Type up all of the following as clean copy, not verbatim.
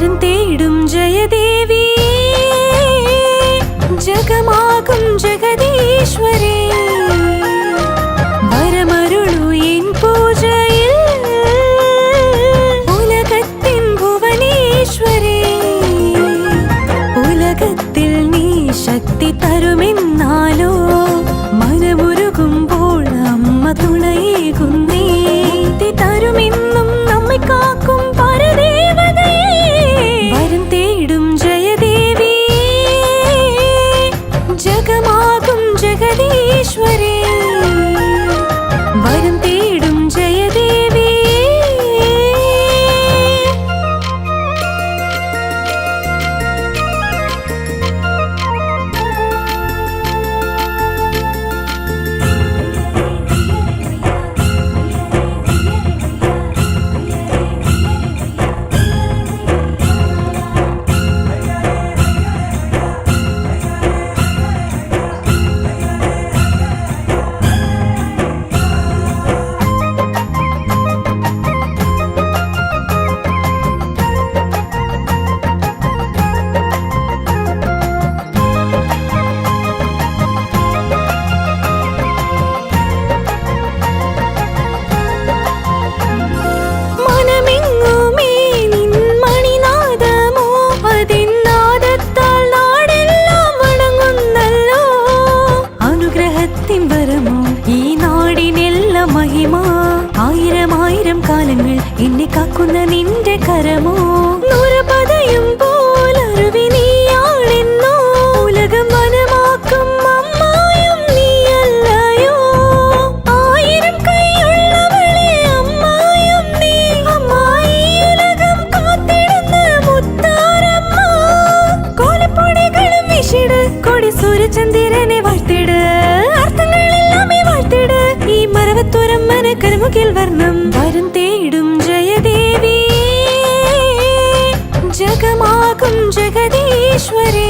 വരം തേടും ജയദേവി ജഗമാകും ജഗദീശ്വരേ വരമരുളു എൻ പൂജയിൽ ഉലകത്തിൻ ഭുവനേശ്വരേ ഉലകത്തിൽ നീ ശക്തി തരുമെന്നാലോ മനമുരുകുമ്പോൾ അമ്മ തുണയേകുന്നേ തരുമെന്നും നമ്മെ കാക്കും പരദേവതയേ വരം തേടും ജയദേവി ജഗമാകും ജഗദീശ്വരേ വരം തേടും ജയദേവി ആയിരം കാലങ്ങൾ എന്നെ കാക്കുന്ന നിന്റെ കരമോ നൂറപതയും പോലരുവി നീയാണെന്നോ ഉലകം വനമാക്കും അമ്മായും നീയല്ലയോ ആയിരം കൈയുള്ളവളെ അമ്മായും നീ അമ്മായി ഉലകം കാത്തിടുന്ന മുത്താരമ്മ കോലപ്പൊടികളും വിഷിട് കൊടി സൂര്യചന്ദ്രനെ വാഴ്ത്തിട് അർത്ഥങ്ങളെല്ലാമേ വാഴ്ത്തിട് ഈ മരവത്തുരമ്മന കരുമുകിൽ വർണ്ണം വരം തേടും ജയദേവി ജഗമാകും ജഗദീശ്വരേ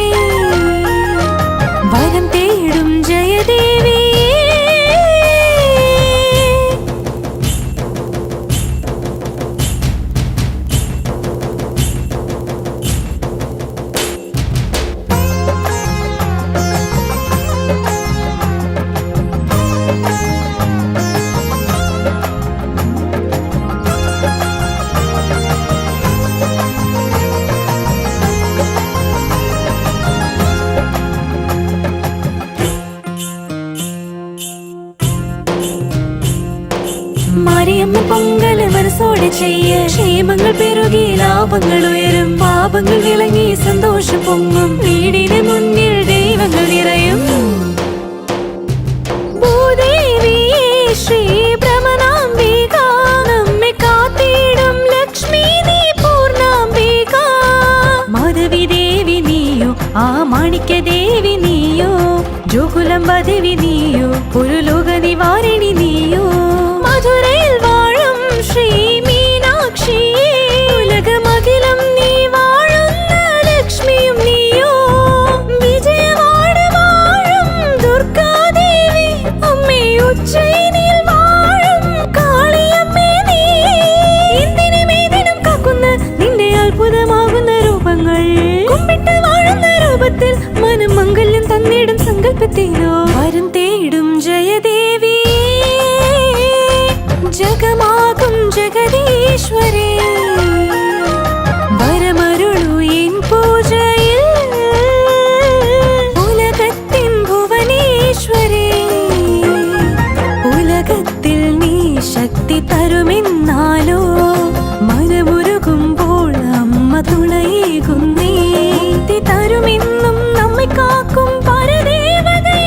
വരം തേടും ജയദേവി മറിയമ്മ പൊങ്കല് മനസ്സോടെ ചെയ്യ ക്ഷേമങ്ങൾ പെരുകി ലാഭങ്ങൾ ഉയരും പാപങ്ങൾ വിളങ്ങി സന്തോഷം പൊങ്ങും വീടിന് മുന്നിൽ ദൈവങ്ങൾ നിറയും ഭൂദേവിയേ ശ്രീ ഭ്രമണാംബിക നമ്മെ കാത്തിടും ലക്ഷ്മി നീ പൂർണ്ണാംബിക മാധവി ദേവി നീയോ ആ മാണിക്യ ദേവി നീയോ ജോകുലംബ ദേവി നീയോ ഒരു ലോക നിവാരിണി നീയോ മധുരയിൽ വാഴും ശ്രീ മീനാക്ഷിയേ ഉലകമഖിലം നീ വാഴുന്ന ലക്ഷ്മിയും നീയോ വിജയവാട് വാഴും ദുർഗാദേവി അമ്മേ ഉജ്ജയിനിൽ വാഴും കാളിയമ്മേ നീ എന്തിനും ഏതിനും കാക്കുന്ന നിന്റെ അത്ഭുതമാകുന്ന രൂപങ്ങൾ കുമ്പിട്ട് വാഴുന്ന രൂപത്തിൽ മനം മംഗല്യം തന്നിടും സങ്കല്പത്തിലോ വരം തേടും ജയദേവി ജഗമാകും ജഗദീശ്വരേ വരമരുളു എൻ പൂജയിൽ ഉലകത്തിൻ ഭുവനേശ്വരേ ഉലകത്തിൽ നീ ശക്തി തരുമെന്നാലോ മനമുരുകുമ്പോൾ അമ്മ തുണയേകുന്നേ തരുമെന്നും നമ്മെ കാക്കും പരദേവതയേ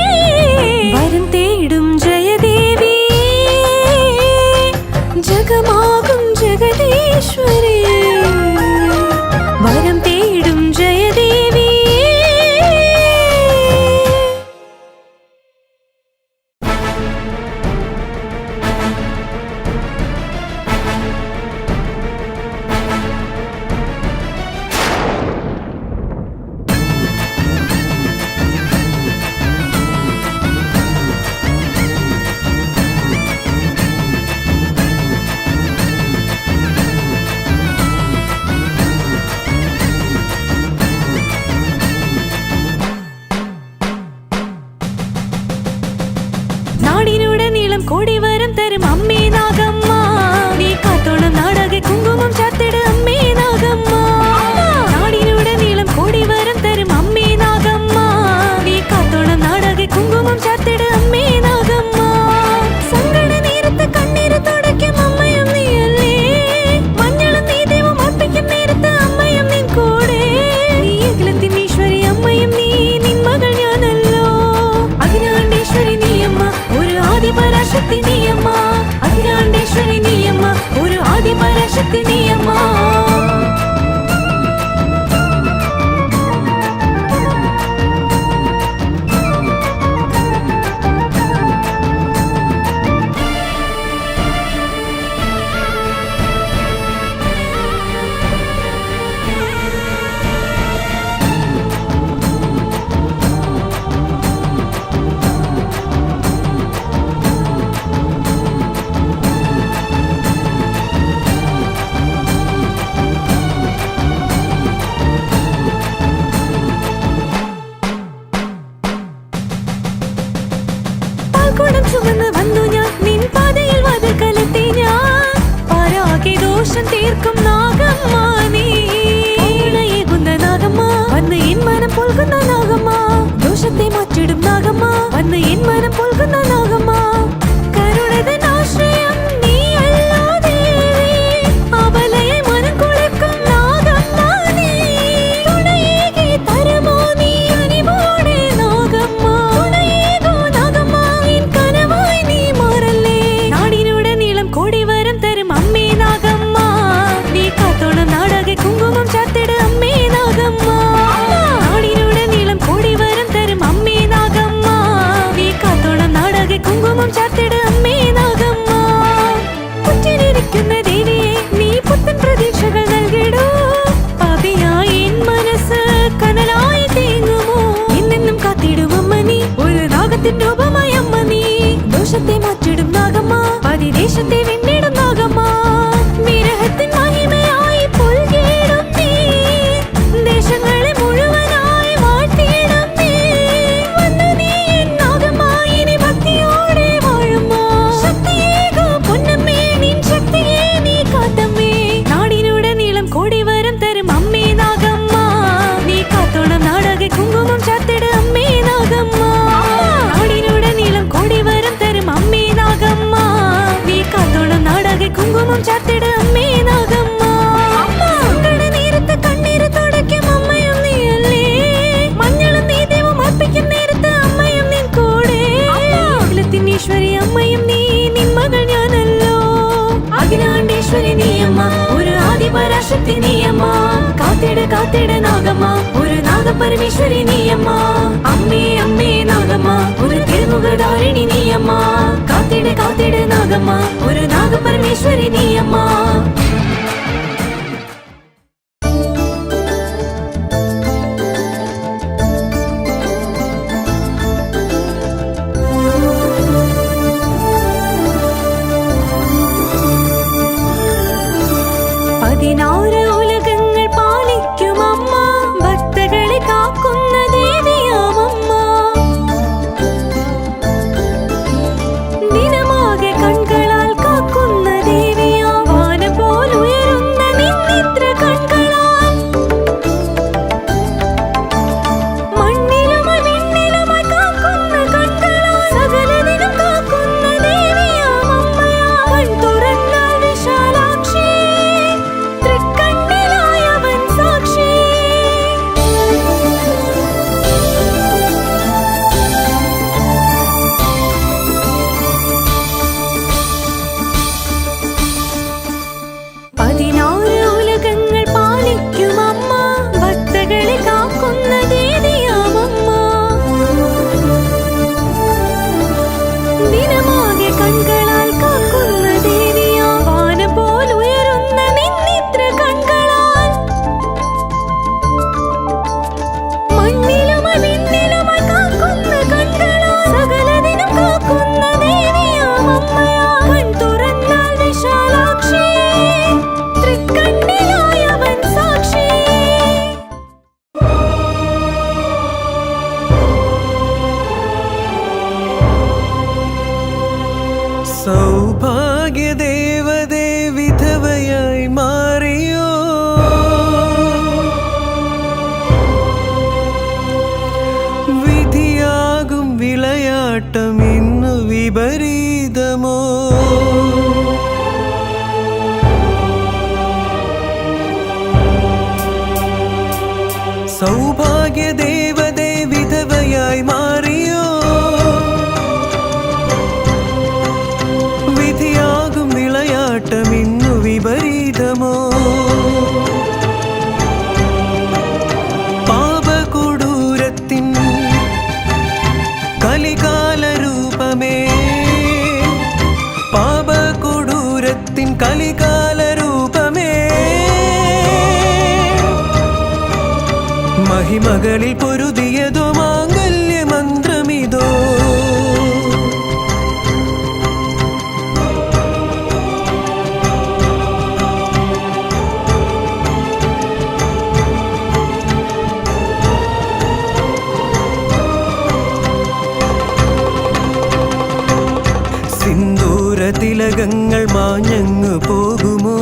നീളം കോടി വരം തരും അമ്മേ നാഗമ്മ. നീ കാത്തോളം നാടകെ കുങ്കുമം ചാത്തിട് അമ്മേ നാഗമ്മ. നാടിനുടെ നീളം കോടി വരം തരും അമ്മേ നാഗമ്മ. നീ കാത്തോളം നാടകെ കുങ്കുമം ചാത്തിട് അമ്മേ നാഗമ്മ. സങ്കട നേരത്ത് കണ്ണീര് തുടയ്ക്കും അമ്മയും നീയല്ലേ. മഞ്ഞളും നീതേവും അർപ്പിക്കും നേരത്ത് അമ്മയും നിൻ കൂടെ. നീ അഖിലത്തിൻ ഈശ്വരി അമ്മയും നീ നിൻ മകൾ ഞാനല്ലോ. അഖിലാണ്ടേശ്വരി നീയമ്മ ഒരു ആദിപരാശക്തി നീയമ്മ. അഖിലാണ്ടേശ്വരി നീയമ്മ ഒരു ആദിപരാശക്തി നീയമ്മ. പാൽക്കുടം ചുമന്ന് വന്നു ഞാൻ നിൻ പാതയിൽ വാതിൽക്കലെത്തി ഞാൻ. പാരാകെ ദോഷം തീർക്കും നാഗമ്മ നീ. പൂളയേകുന്ന നാഗമ്മ വന്ന് എൻ മനം പൊൽകുന്ന നാഗമ്മ. ദോഷത്തെ മാറ്റിടും നാഗമ്മ വന്ന് എൻ മനം പൊൽകുന്ന നാഗമ്മ. കരുണതൻ ആശ്രയം നീയല്ലോ ദേവി. അബലയെ മനം കുളിർക്കും നാഗമ്മ നീ. തുണയേകി തരുമോ നീ അനിവോടെ നാഗമ്മ. തുണയേകോ നാഗമ്മ എൻ കനവായി നീ മാറല്ലേ. നാടിനുടെ നീളം കോടി വരം തരും അമ്മേ നാഗമ്മ. നീ കാത്തോളം നാടകെ കുങ്കുമം ചാത്തിട് അമ്മേ നാഗമ്മ. നാടിനുടെ നീളം കോടി വരം തരും അമ്മേ നാഗമ്മ. നീ കാത്തോളം നാടകെ കുങ്കുമം ചാത്തിട് അമ്മേ നാഗമ്മ. പുറ്റിരിക്കുന്ന ദേവിയെ നീ പുത്തൻ പ്രതീക്ഷകൾ നൽകിടൂ. പാപിയായി എൻ മനസ്സ് കനലായി തേങ്ങുമോ. എന്നെന്നും കാത്തിടും അമ്മ നീ ഒരു നാഗത്തിൻ രൂപമായി അമ്മ നീ. ദോഷത്തെ മാറ്റിടും നാഗമ്മ പതിദേശത്തെ വെണ്ണിടും നാഗമ്മ. വിരഹത്തിൻ മഹിമയായി പുൽകിടും നീ. ദേശങ്ങളെ മുഴുവനായി വാഴ്ത്തിയിടും നീ. വന്നു നീ എൻ നാഗമ്മ ഇനി ഭക്തിയോടെ വാഴുമ്മ. ശക്തിയേകോ പൊന്നമ്മേ നിൻ ശക്തിയെ നീ കാത്തമ്മേ. നാടിനുടെ നീളം കോടി വരം തരും അമ്മേ നാഗമ്മ. നീ കാത്തോളം നാടകെ കുങ്കുമം ചാത്തിട് അമ്മേ നാഗമ്മ. നാടിനുടെ നീളം കോടി വരം തരും അമ്മേ നാഗമ്മ. നീ കാത്തോളം നാടകെ കുങ്കുമം ചാത്തിട് അമ്മേ നാഗമ്മ. സങ്കട നേരത്ത് കണ്ണീര് തുടയ്ക്കും അമ്മയും നീയല്ലേ. മഞ്ഞളും നീതേവും അർപ്പിക്കും നേരത്ത് അമ്മയും നിൻ കൂടെ. അഖിലത്തിൻ ഈശ്വരി അമ്മയും നീ നിൻ മകൾ ഞാനല്ലോ. അഖിലാണ്ടേശ്വരി നീയമ്മ ഒരു ആദിപരാശക്തി നീയമ്മ. കാത്തിട് കാത്തിട് നാഗമ്മ ഒരു നാഗപരമേശ്വരി നീയമ്മ. അമ്മേ അമ്മേ നാഗമ്മ ഒരു തിരുമുഖധാരിണി നീയമ്മ. കാത്തിട് കാത്തിട് നാഗമ്മ ഒരു നാഗപരമേശ്വരി നീയമ്മ. പതിനാറ് ഉലകങ്ങൾ പാലിക്കും അമ്മ. ഭക്തകളെ കാക്കുന്ന ദേവിയാമമ്മ. ദിനമാകെ കൺകളാൽ കാക്കുന്ന ദേവിയാ. വാന സൗഭാഗ്യ ദേവതേ വിധവയായി മാറിയോ? വിധിയാകും വിളയാട്ടം ഇന്നു വിപരീതമോ? സൗഭാഗ്യ ദേവതേ വിധവയായി മാറിയോ? വിധിയാകും വിളയാട്ടം ഇന്നു വിപരീതമോ? പാപകൊടൂരത്തിൻ കലികാല രൂപമേ, പാപകൊടൂരത്തിൻ കലികാല രൂപമേ, മഹിമകളിൽ പൊരുതിയതോ മാംഗല്യമന്ത്രമിതോ? സിന്ദൂര തിലകങ്ങൾ മാഞ്ഞങ്ങു പോകുമോ?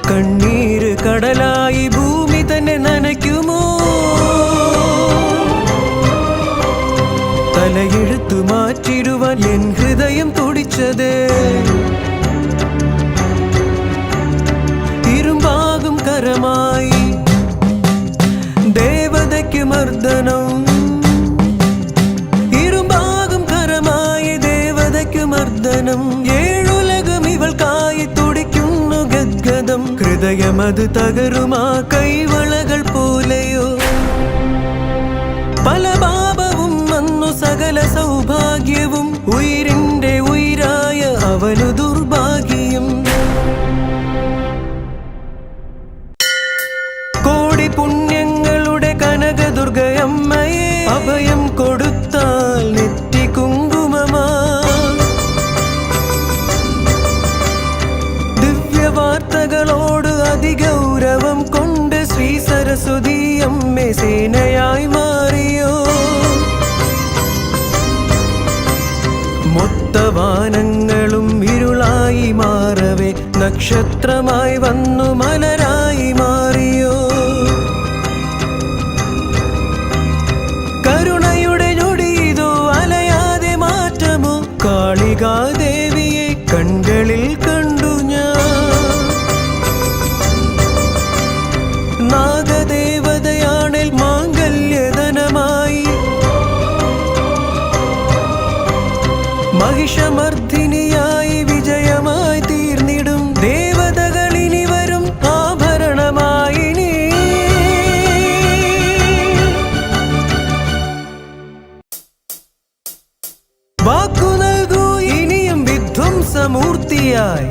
കണ്ണീര് കടലായി ഭൂമി തന്നെ നനയ്ക്കുമോ? തലയെഴുത്തു മാറ്റിടുവാൻ എൻ ഹൃദയം തുടിച്ചത് ഇരുമ്പാകും കരമായി ദേവതയ്ക്ക് മർദ്ദനം, ഇരുമ്പാകും കരമായി ദേവതയ്ക്ക് മർദ്ദനം. ഏഴുലകം ഇവൾക്കായി തുടിക്കുന്നു ഗദ്ഗദം, ഹൃദയമത് തകരുമാ കൈവളകൾ പോലെയോ? പല പാപവും വന്നു സകല സൗഭാഗ്യവും, ഉയിരിന്റെ ഉയിരായ അവനു ദുർഭാഗ്യം. കോടി പുണ്യങ്ങളുടെ കനകദുർഗയമ്മയെ അഭയം കൊടുത്താൽ നെറ്റി കുങ്കുമമാ. ദിവ്യവാർത്തകളോട് അതിഗൗരവം കൊണ്ട് ശ്രീ സരസ്വതി അമ്മേ സേനയായി മാറിയോ? മൊത്തവാനങ്ങളും ഇരുളായി മാറവേ നക്ഷത്രമായി വന്നു മലരായി മാറിയോ? കരുണയുടെ ഞൊടിയിതോ അലയാതെ മാറ്റമോ? കാളികാദേവിയെ കൺകളിൽ കണ്ടു ഞാൻ. നാഗദേവതയാണിൽ മാംഗല്യധനമായി, മഹിഷമർദ്ദിനിയായി വിജയമായി തീർന്നിടും ദേവതകളിനി വരും ആഭരണമായി. വാക്കു നൽകൂ ഇനിയും വിധ്വംസമൂർത്തിയായി.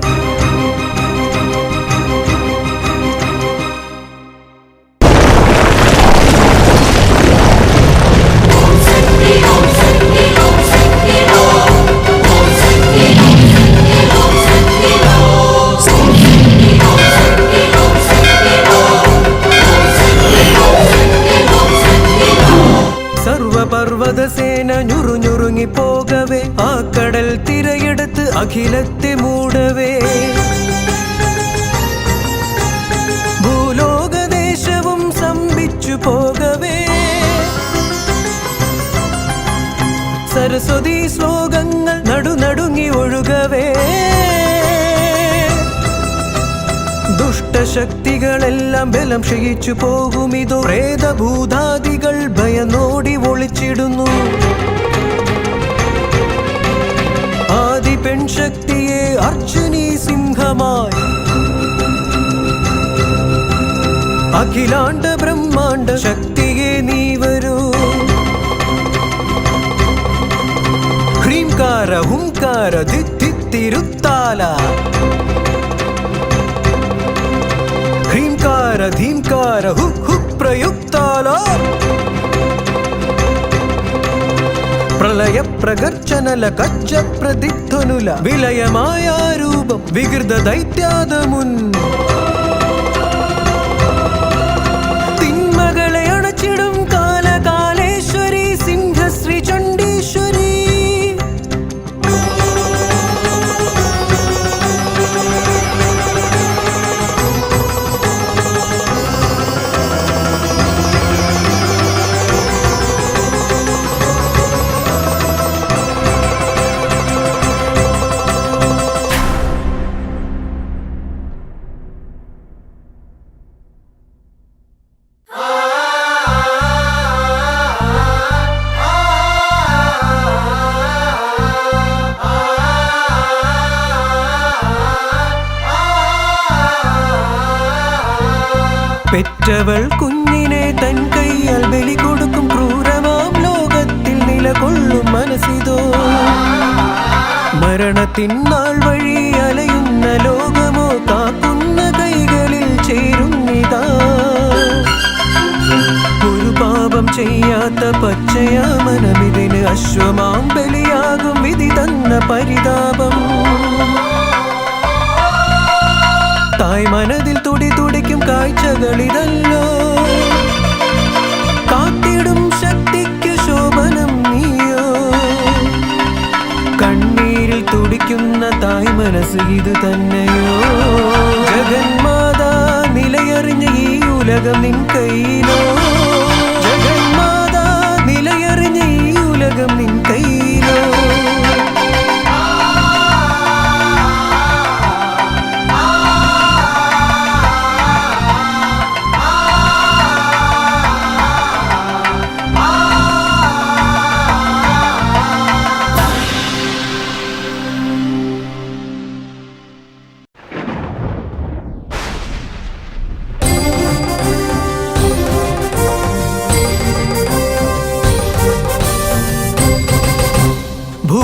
സർവപർവ്വതസേന ഞുറുഞ്ഞുറുങ്ങി പോകവേ, ആ കടൽ തിരയെടുത്ത് അഖിലത്തെ മൂടവേ, ഭൂലോകദേശവും സംഭിച്ചു പോകവേ, സരസ്വതി ശ്ലോകങ്ങൾ നടുനടുങ്ങി ഒഴുകവേ, ദുഷ്ടശക്തികളെല്ലാം ബലം ക്ഷയിച്ചു പോകുമിതോ? പ്രേതഭൂതാദികൾ ഭയന്നോടി ഒളിച്ചിടുന്നു. ആദി പെൺശക്തിയെ അർജുനി സിംഹമായി, അഖിലാണ്ട ബ്രഹ്മാണ്ട ശക്തിയെ നീ വരൂ. ഹ്രീംകാര ഹുംകാര ധിത്തിരുത്താല, హ్రీంకార ధీంకార హుక్ హుక్ ప్రయుక్తాల, ప్రళయ ప్రగర్చనల కచ్చ ప్రదిధ్వనుల విలయమాయా రూపం విగృత దైత్యాదమున్. തിന്മകളെ അണച്ചിടും കാലകാലേശ്വരി സിംഹശ്രീ ചണ്ഡീശ്വരി. പെറ്റവൾ കുഞ്ഞിനെ തൻ കൈയാൽ ബലി കൊടുക്കും ക്രൂരമാം ലോകത്തിൽ നിലകൊള്ളും മനസ്സിതോ മരണത്തിൻ നാൾ വഴി അലയുന്ന ലോകമോ കാക്കുന്ന കൈകളിൽ ചേരുന്നിതാ ഒരു പാപം ചെയ്യാത്ത പച്ചയാ മനമിതിന് അശ്വമാം ബലിയാകും വിധി തന്ന പരിതാപം തായ് മനതിൽ തുടി തുടിക്കും കാഴ്ചകളിതല്ലോ കാത്തിടും ശക്തിക്ക് ശോഭനം നീയോ കണ്ണീരിൽ തുടിക്കുന്ന തായ് മനസ്സ് ഇത് തന്നെയോ ജഗന്മാതാ നിലയറിഞ്ഞ ഈ ഉലകം നിൻ കയ്യിലോ ജഗന്മാതാ നിലയറിഞ്ഞ ഈ ഉലകം നിൻ കയ്യിലോ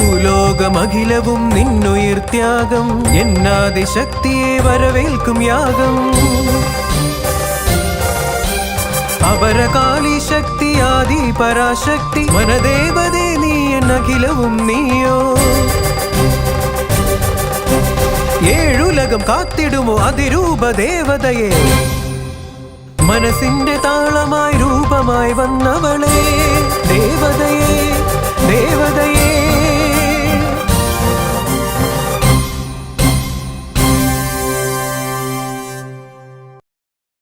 ഭൂലോകമഖിലവും നിന്നുയർത്യാഗം എന്നാദിശക്തിയെ വരവേൽക്കും യാഗം അപരകാളി ശക്തി ആദി പരാശക്തി മനദേവതേ നീ എന്നഖിലവും നീയോ ഏഴുലകം കാത്തിടുമോ അതിരൂപ ദേവതയെ മനസ്സിന്റെ താളമായി രൂപമായി വന്നവളെ ദേവതയെ ദേവതയെ